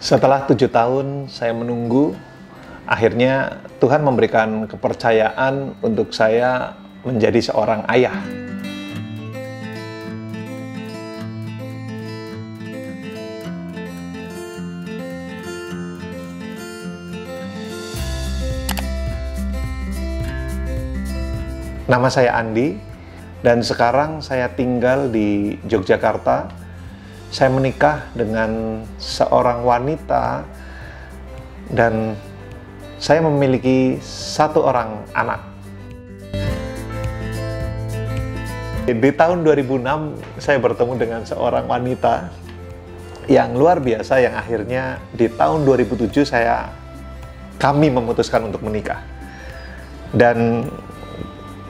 Setelah 7 tahun saya menunggu, akhirnya Tuhan memberikan kepercayaan untuk saya menjadi seorang ayah. Nama saya Andi, dan sekarang saya tinggal di Yogyakarta. Saya menikah dengan seorang wanita dan saya memiliki 1 orang anak. Di tahun 2006 saya bertemu dengan seorang wanita yang luar biasa, yang akhirnya di tahun 2007 kami memutuskan untuk menikah. Dan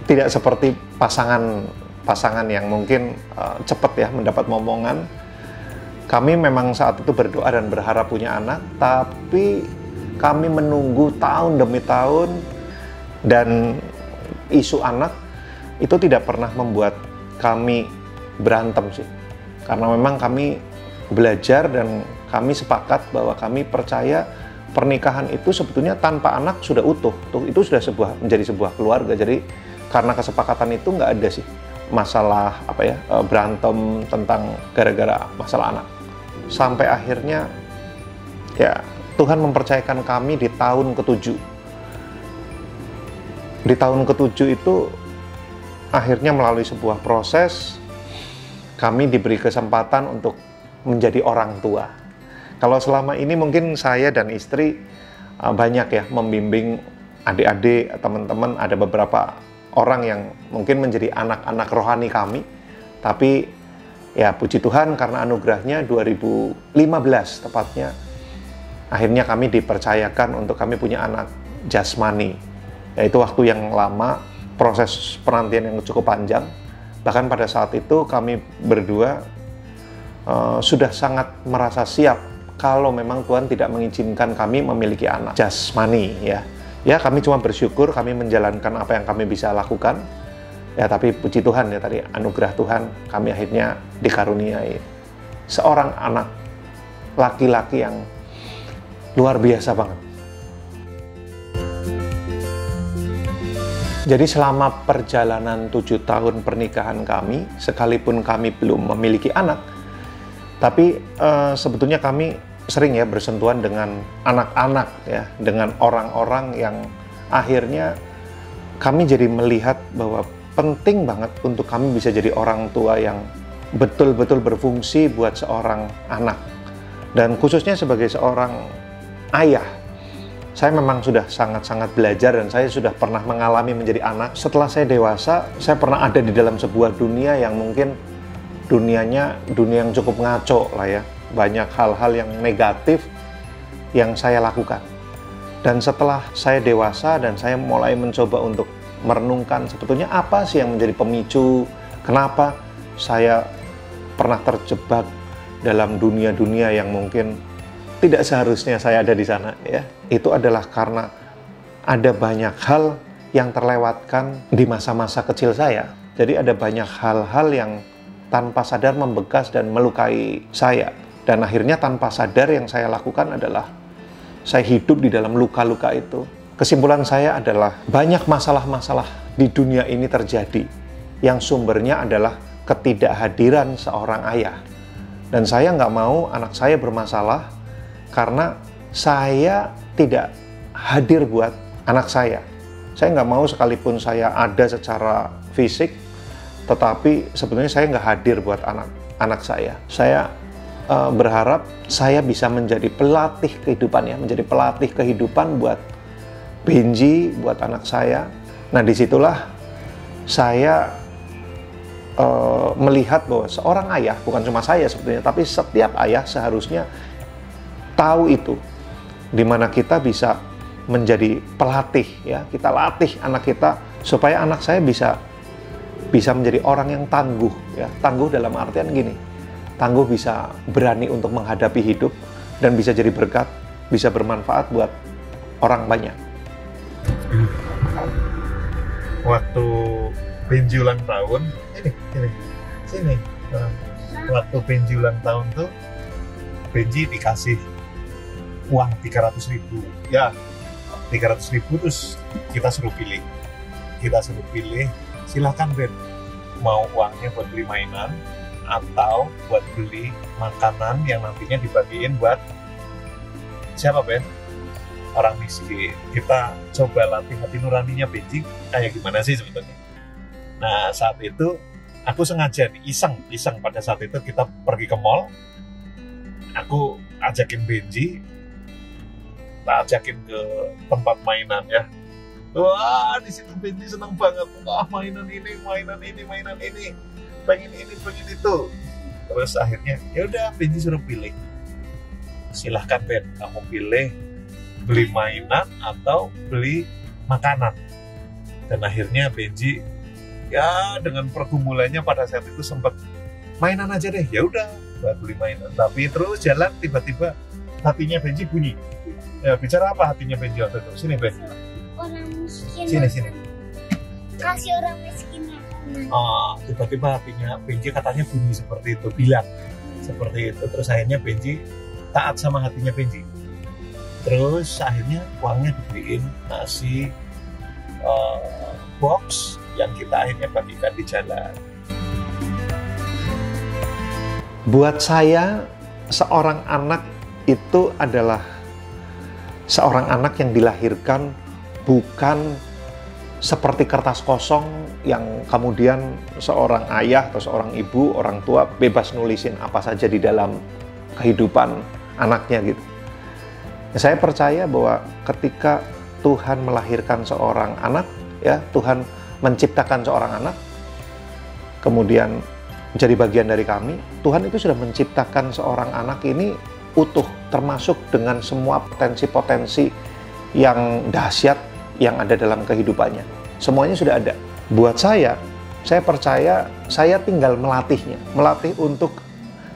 tidak seperti pasangan yang mungkin cepat ya mendapat momongan. Kami memang saat itu berdoa dan berharap punya anak, tapi kami menunggu tahun demi tahun, dan isu anak itu tidak pernah membuat kami berantem sih. Karena memang kami belajar dan kami sepakat bahwa kami percaya pernikahan itu sebetulnya tanpa anak sudah utuh. Itu sudah menjadi sebuah keluarga. Jadi karena kesepakatan itu nggak ada sih masalah berantem tentang gara-gara masalah anak. Sampai akhirnya ya Tuhan mempercayakan kami di tahun ke-7. Di tahun ke-7 itu akhirnya melalui sebuah proses kami diberi kesempatan untuk menjadi orang tua. Kalau selama ini mungkin saya dan istri banyak ya membimbing adik-adik, teman-teman, ada beberapa orang yang mungkin menjadi anak-anak rohani kami. Tapi ya puji Tuhan karena anugerahnya 2015 tepatnya, akhirnya kami dipercayakan untuk kami punya anak jasmani. Yaitu waktu yang lama, proses penantian yang cukup panjang. Bahkan pada saat itu kami berdua sudah sangat merasa siap kalau memang Tuhan tidak mengizinkan kami memiliki anak jasmani ya. Ya kami cuma bersyukur kami menjalankan apa yang kami bisa lakukan. Ya tapi puji Tuhan ya, tadi anugerah Tuhan kami akhirnya dikaruniai seorang anak laki-laki yang luar biasa banget. Jadi selama perjalanan 7 tahun pernikahan kami, sekalipun kami belum memiliki anak, tapi sebetulnya kami sering ya bersentuhan dengan anak-anak ya, dengan orang-orang yang akhirnya kami jadi melihat bahwa penting banget untuk kami bisa jadi orang tua yang betul-betul berfungsi buat seorang anak. Dan khususnya sebagai seorang ayah, saya memang sudah sangat-sangat belajar dan saya sudah pernah mengalami menjadi anak. Setelah saya dewasa, saya pernah ada di dalam sebuah dunia yang mungkin dunia yang cukup ngaco lah ya. Banyak hal-hal yang negatif yang saya lakukan. Dan setelah saya dewasa dan saya mulai mencoba untuk merenungkan sebetulnya apa sih yang menjadi pemicu kenapa saya pernah terjebak dalam dunia-dunia yang mungkin tidak seharusnya saya ada di sana ya. Itu adalah karena ada banyak hal yang terlewatkan di masa-masa kecil saya. Jadi ada banyak hal-hal yang tanpa sadar membekas dan melukai saya. Dan akhirnya tanpa sadar yang saya lakukan adalah saya hidup di dalam luka-luka itu. Kesimpulan saya adalah banyak masalah-masalah di dunia ini terjadi yang sumbernya adalah ketidakhadiran seorang ayah. Dan saya nggak mau anak saya bermasalah karena saya tidak hadir buat anak saya. Saya nggak mau sekalipun saya ada secara fisik, tetapi sebetulnya saya nggak hadir buat anak saya. Saya berharap saya bisa menjadi pelatih kehidupan ya, menjadi pelatih kehidupan buat Benji, buat anak saya. Nah disitulah saya melihat bahwa seorang ayah, bukan cuma saya sebetulnya, tapi setiap ayah seharusnya tahu itu, dimana kita bisa menjadi pelatih ya, kita latih anak kita supaya anak saya bisa menjadi orang yang tangguh ya. Tangguh dalam artian gini, tangguh bisa berani untuk menghadapi hidup dan bisa jadi berkat, bisa bermanfaat buat orang banyak. Waktu Benji ulang tahun, sini. Waktu Benji ulang tahun tuh, Benji dikasih uang 300.000. Ya, 300.000 terus kita suruh pilih. Silahkan Ben, mau uangnya buat beli mainan atau buat beli makanan yang nantinya dibagiin buat siapa Ben? Orang miskin. Kita coba latih hati nuraninya Benji kayak gimana sih sebetulnya. Nah saat itu aku sengaja nih, iseng pada saat itu kita pergi ke mall. Aku ajakin Benji, kita ajakin ke tempat mainan ya. Wah, di situ Benji senang banget. Wah, mainan ini, pengen ini, pengen itu. Terus akhirnya, ya udah Benji suruh pilih. Silahkan Ben, kamu pilih beli mainan atau beli makanan. Dan akhirnya Benji, ya dengan pergumulannya pada saat itu sempat mainan aja deh. Ya udah, buat beli mainan. Tapi terus jalan tiba-tiba hatinya Benji bunyi. Ya, bicara apa hatinya Benji waktu itu? Sini Ben. Orang miskin. Sini. Kasih orang miskin makanan. Tiba-tiba hatinya Benji katanya bunyi seperti itu, bilang seperti itu. Terus akhirnya Benji taat sama hatinya Benji. Terus akhirnya uangnya dibeliin nasi box yang kita akhirnya bagikan di jalan. Buat saya, seorang anak itu adalah seorang anak yang dilahirkan bukan seperti kertas kosong yang kemudian seorang ayah atau seorang ibu, orang tua bebas nulisin apa saja di dalam kehidupan anaknya gitu. Saya percaya bahwa ketika Tuhan melahirkan seorang anak, ya Tuhan menciptakan seorang anak, kemudian menjadi bagian dari kami, Tuhan itu sudah menciptakan seorang anak ini utuh, termasuk dengan semua potensi-potensi yang dahsyat yang ada dalam kehidupannya. Semuanya sudah ada. Buat saya percaya saya tinggal melatihnya, melatih untuk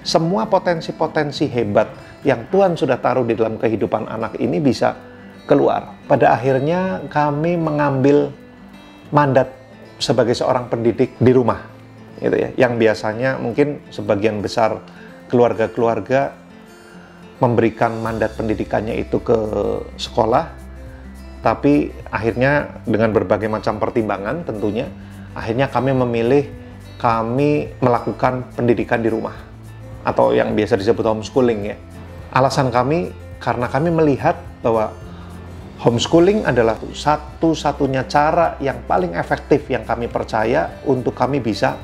semua potensi-potensi hebat yang Tuhan sudah taruh di dalam kehidupan anak ini bisa keluar. Pada akhirnya kami mengambil mandat sebagai seorang pendidik di rumah, gitu ya. Yang biasanya mungkin sebagian besar keluarga-keluarga memberikan mandat pendidikannya itu ke sekolah, tapi akhirnya dengan berbagai macam pertimbangan tentunya, akhirnya kami memilih kami melakukan pendidikan di rumah atau yang biasa disebut homeschooling ya. Alasan kami karena kami melihat bahwa homeschooling adalah satu-satunya cara yang paling efektif yang kami percaya untuk kami bisa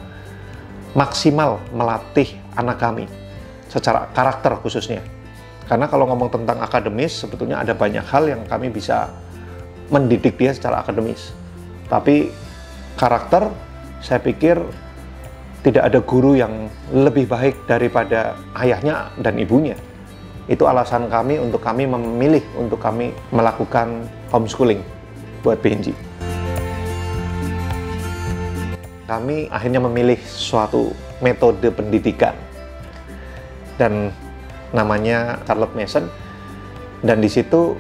maksimal melatih anak kami secara karakter khususnya. Karena kalau ngomong tentang akademis, sebetulnya ada banyak hal yang kami bisa mendidik dia secara akademis. Tapi karakter, saya pikir tidak ada guru yang lebih baik daripada ayahnya dan ibunya. Itu alasan kami untuk kami memilih untuk kami melakukan homeschooling buat Benji. Kami akhirnya memilih suatu metode pendidikan dan namanya Charlotte Mason, dan di situ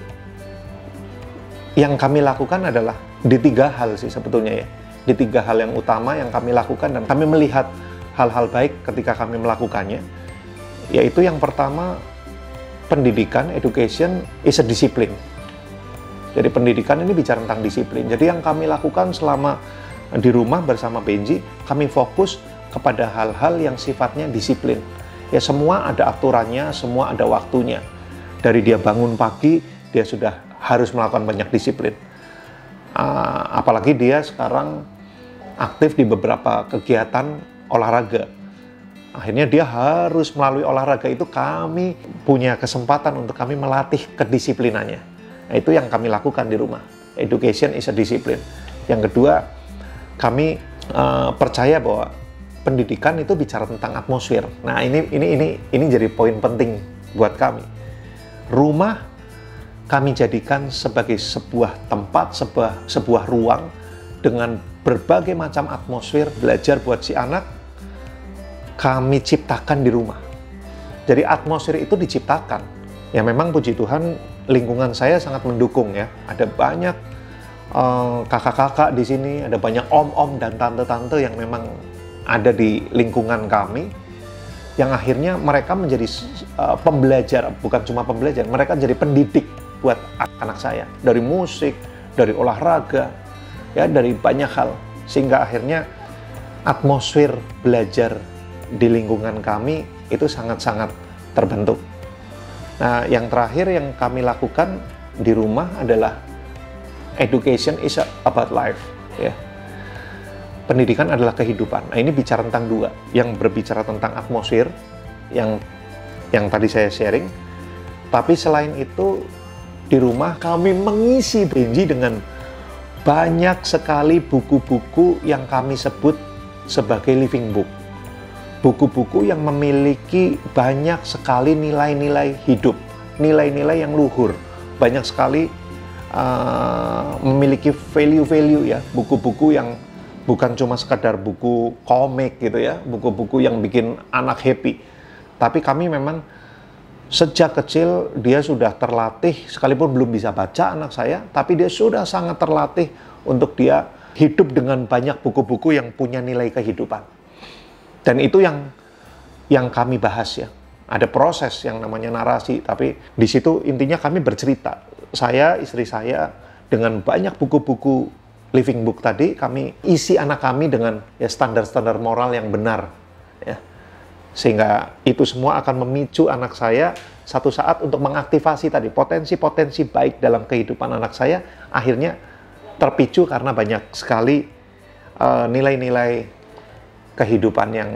yang kami lakukan adalah di 3 hal sih sebetulnya ya. Di 3 hal yang utama yang kami lakukan dan kami melihat hal-hal baik ketika kami melakukannya. Yaitu yang pertama, pendidikan, education is a discipline. Jadi pendidikan ini bicara tentang disiplin. Jadi yang kami lakukan selama di rumah bersama Benji, kami fokus kepada hal-hal yang sifatnya disiplin. Ya semua ada aturannya, semua ada waktunya. Dari dia bangun pagi, dia sudah harus melakukan banyak disiplin. Apalagi dia sekarang aktif di beberapa kegiatan olahraga. Akhirnya dia harus melalui olahraga itu kami punya kesempatan untuk kami melatih kedisiplinannya. Nah, itu yang kami lakukan di rumah. Education is a discipline. Yang kedua, kami percaya bahwa pendidikan itu bicara tentang atmosfer. Nah, ini jadi poin penting buat kami. Rumah kami jadikan sebagai sebuah tempat, sebuah ruang dengan berbagai macam atmosfer belajar buat si anak. Kami ciptakan di rumah. Jadi atmosfer itu diciptakan. Ya memang puji Tuhan lingkungan saya sangat mendukung ya. Ada banyak kakak-kakak di sini, ada banyak om-om dan tante-tante yang memang ada di lingkungan kami. yang akhirnya mereka menjadi pembelajar, bukan cuma pembelajar, mereka jadi pendidik buat anak saya, dari musik, dari olahraga, ya, dari banyak hal, sehingga akhirnya atmosfer belajar di lingkungan kami itu sangat-sangat terbentuk. Nah, yang terakhir yang kami lakukan di rumah adalah education is about life, ya. Pendidikan adalah kehidupan. Nah, ini bicara tentang dua, yang berbicara tentang atmosfer, yang tadi saya sharing. Tapi selain itu, di rumah kami mengisi Benji dengan banyak sekali buku-buku yang kami sebut sebagai living book. Buku-buku yang memiliki banyak sekali nilai-nilai hidup, nilai-nilai yang luhur, banyak sekali memiliki value-value, ya, buku-buku yang bukan cuma sekadar buku komik gitu ya, buku-buku yang bikin anak happy. Tapi kami memang sejak kecil dia sudah terlatih, sekalipun belum bisa baca anak saya, tapi dia sudah sangat terlatih untuk dia hidup dengan banyak buku-buku yang punya nilai kehidupan. Dan itu yang kami bahas, ya. Ada proses yang namanya narasi, tapi di situ intinya kami bercerita. Saya, istri saya, dengan banyak buku-buku living book tadi, kami isi anak kami dengan, ya, standar-standar moral yang benar, ya. Sehingga itu semua akan memicu anak saya satu saat untuk mengaktifasi tadi potensi-potensi baik dalam kehidupan anak saya, akhirnya terpicu karena banyak sekali nilai-nilai kehidupan yang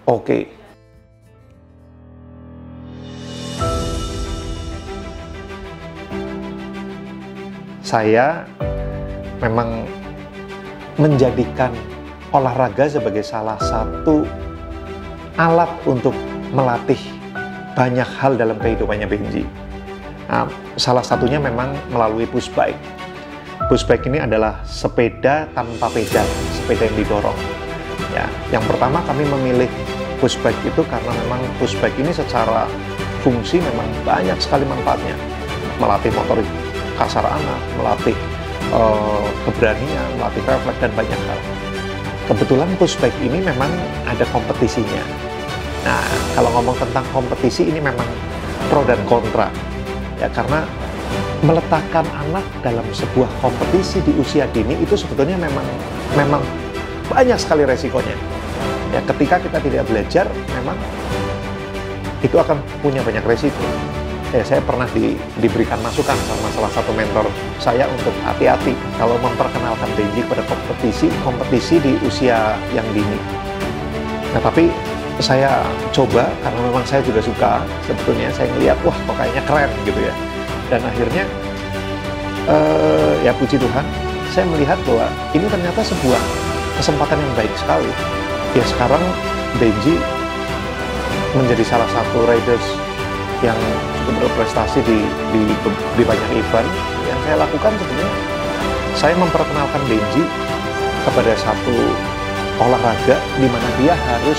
oke. Saya memang menjadikan olahraga sebagai salah satu alat untuk melatih banyak hal dalam kehidupannya Benji. Nah, salah satunya memang melalui push bike. Push bike ini adalah sepeda tanpa pedal, sepeda yang didorong. Ya, yang pertama kami memilih push bike itu karena memang push bike ini secara fungsi memang banyak sekali manfaatnya. Melatih motorik kasar anak, melatih keberanian, melatih refleks, dan banyak hal. Kebetulan push bike ini memang ada kompetisinya. Nah, kalau ngomong tentang kompetisi ini memang pro dan kontra, ya, karena meletakkan anak dalam sebuah kompetisi di usia dini itu sebetulnya memang banyak sekali resikonya. Ya, ketika kita tidak belajar, memang itu akan punya banyak resiko. Ya, saya pernah diberikan masukan sama salah satu mentor saya untuk hati-hati kalau memperkenalkan Benji pada kompetisi di usia yang dini. Nah, tapi saya coba karena memang saya juga suka, sebetulnya saya ngeliat, wah, kok kayaknya keren gitu ya. Dan akhirnya, ya puji Tuhan, saya melihat bahwa ini ternyata sebuah kesempatan yang baik sekali. Ya, sekarang Benji menjadi salah satu riders yang cukup berprestasi di banyak event. Yang saya lakukan sebenarnya, saya memperkenalkan Benji kepada satu olahraga di mana dia harus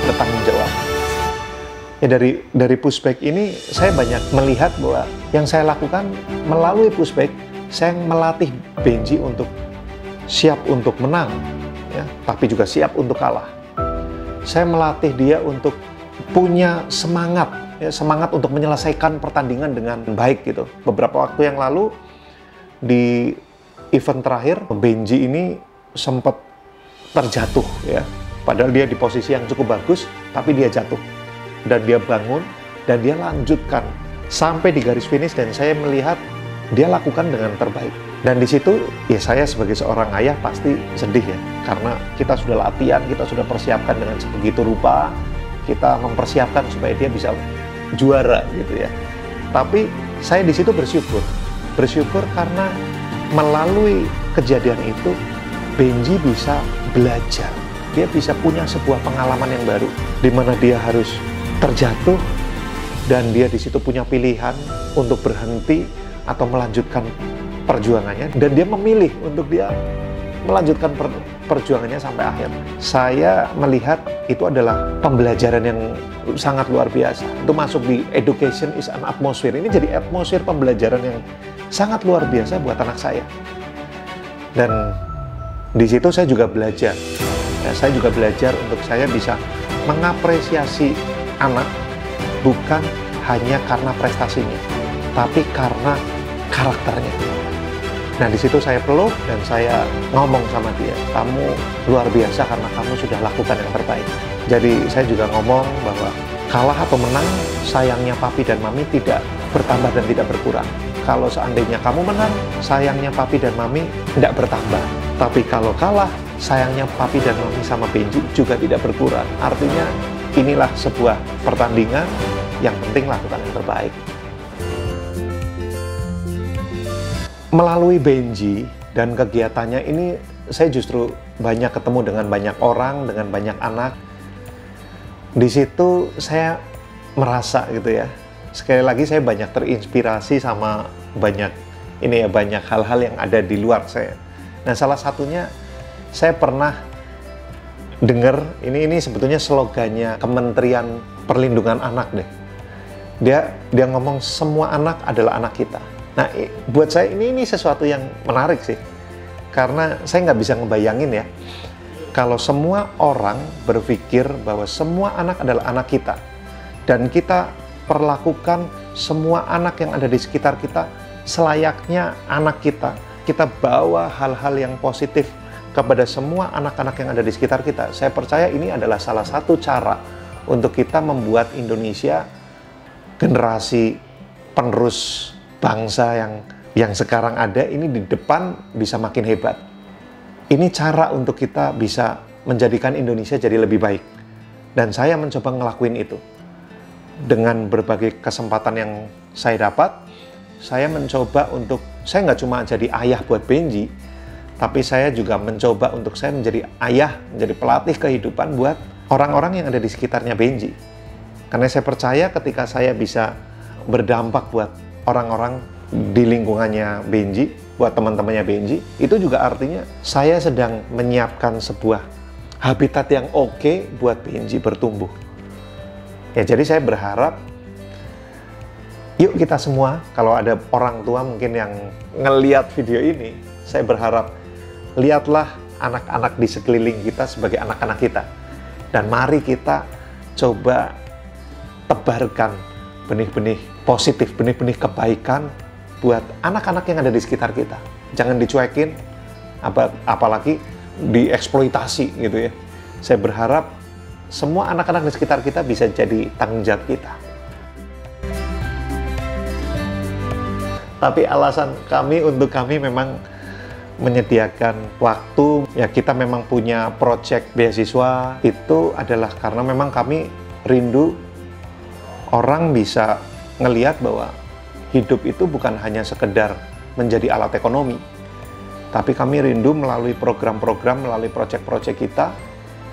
bertanggung jawab. Ya, dari pushback ini saya banyak melihat bahwa yang saya lakukan melalui pushback, saya melatih Benji untuk siap untuk menang, ya, tapi juga siap untuk kalah. Saya melatih dia untuk punya semangat, ya, semangat untuk menyelesaikan pertandingan dengan baik gitu. Beberapa waktu yang lalu di event terakhir, Benji ini sempat terjatuh, ya. Padahal dia di posisi yang cukup bagus, tapi dia jatuh. Dan dia bangun, dan dia lanjutkan sampai di garis finish, dan saya melihat dia lakukan dengan terbaik. Dan di situ, ya, saya sebagai seorang ayah pasti sedih, ya. Karena kita sudah latihan, kita sudah persiapkan dengan sebegitu rupa, kita mempersiapkan supaya dia bisa juara gitu ya. Tapi saya di situ bersyukur karena melalui kejadian itu Benji bisa belajar, dia bisa punya sebuah pengalaman yang baru di mana dia harus terjatuh dan dia di situ punya pilihan untuk berhenti atau melanjutkan perjuangannya, dan dia memilih untuk dia melanjutkan perjuangannya sampai akhir. Saya melihat itu adalah pembelajaran yang sangat luar biasa. Itu masuk di education is an atmosphere. Ini jadi atmosfer pembelajaran yang sangat luar biasa buat anak saya. Dan di situ saya juga belajar. Ya, saya juga belajar untuk saya bisa mengapresiasi anak bukan hanya karena prestasinya, tapi karena karakternya. Nah, di situ saya peluk dan saya ngomong sama dia, kamu luar biasa karena kamu sudah lakukan yang terbaik. Jadi saya juga ngomong bahwa kalah atau menang, sayangnya papi dan mami tidak bertambah dan tidak berkurang. Kalau seandainya kamu menang, sayangnya papi dan mami tidak bertambah. Tapi kalau kalah, sayangnya papi dan mami sama Benji juga tidak berkurang. Artinya inilah sebuah pertandingan, yang penting lakukan yang terbaik. Melalui Benji dan kegiatannya ini, saya justru banyak ketemu dengan banyak orang, dengan banyak anak. Di situ saya merasa gitu ya, sekali lagi saya banyak terinspirasi sama banyak hal-hal yang ada di luar saya. Nah, salah satunya saya pernah dengar, ini sebetulnya slogannya Kementerian Perlindungan Anak deh. Dia ngomong semua anak adalah anak kita. Nah, buat saya ini sesuatu yang menarik sih, karena saya nggak bisa ngebayangin ya, kalau semua orang berpikir bahwa semua anak adalah anak kita, dan kita perlakukan semua anak yang ada di sekitar kita selayaknya anak kita, kita bawa hal-hal yang positif kepada semua anak-anak yang ada di sekitar kita. Saya percaya ini adalah salah satu cara untuk kita membuat Indonesia generasi penerus bangsa yang sekarang ada ini di depan bisa makin hebat. Ini cara untuk kita bisa menjadikan Indonesia jadi lebih baik. Dan saya mencoba ngelakuin itu. Dengan berbagai kesempatan yang saya dapat, saya mencoba untuk, saya nggak cuma jadi ayah buat Benji, tapi saya juga mencoba untuk saya menjadi ayah, menjadi pelatih kehidupan buat orang-orang yang ada di sekitarnya Benji. Karena saya percaya ketika saya bisa berdampak buat orang-orang di lingkungannya Benji, buat teman-temannya Benji, itu juga artinya saya sedang menyiapkan sebuah habitat yang oke buat Benji bertumbuh. Ya, jadi saya berharap, yuk kita semua, kalau ada orang tua mungkin yang ngeliat video ini, saya berharap lihatlah anak-anak di sekeliling kita sebagai anak-anak kita. Dan mari kita coba tebarkan benih-benih positif, benih-benih kebaikan buat anak-anak yang ada di sekitar kita. Jangan dicuekin, apalagi dieksploitasi gitu ya. Saya berharap semua anak-anak di sekitar kita bisa jadi tanggung jawab kita. Tapi alasan untuk kami memang menyediakan waktu, ya kita memang punya proyek beasiswa, itu adalah karena memang kami rindu orang bisa ngelihat bahwa hidup itu bukan hanya sekedar menjadi alat ekonomi, tapi kami rindu melalui program-program, melalui proyek-proyek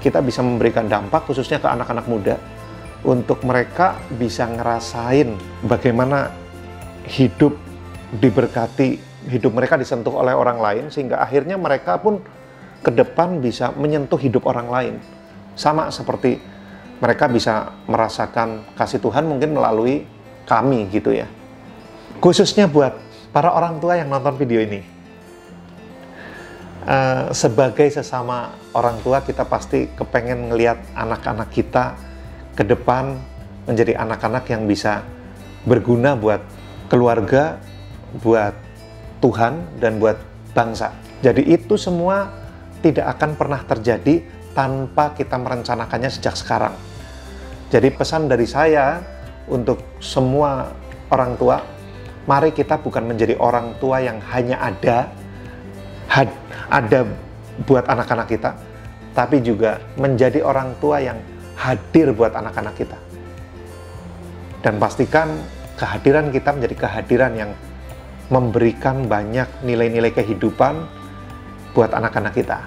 kita bisa memberikan dampak khususnya ke anak-anak muda, untuk mereka bisa ngerasain bagaimana hidup diberkati, hidup mereka disentuh oleh orang lain, sehingga akhirnya mereka pun ke depan bisa menyentuh hidup orang lain. Sama seperti mereka bisa merasakan kasih Tuhan mungkin melalui kami gitu ya. Khususnya buat para orang tua yang nonton video ini. Sebagai sesama orang tua, kita pasti kepengen ngelihat anak-anak kita ke depan menjadi anak-anak yang bisa berguna buat keluarga, buat Tuhan, dan buat bangsa. Jadi itu semua tidak akan pernah terjadi tanpa kita merencanakannya sejak sekarang. Jadi pesan dari saya untuk semua orang tua, mari kita bukan menjadi orang tua yang hanya ada buat anak-anak kita, tapi juga menjadi orang tua yang hadir buat anak-anak kita. Dan pastikan kehadiran kita menjadi kehadiran yang memberikan banyak nilai-nilai kehidupan buat anak-anak kita.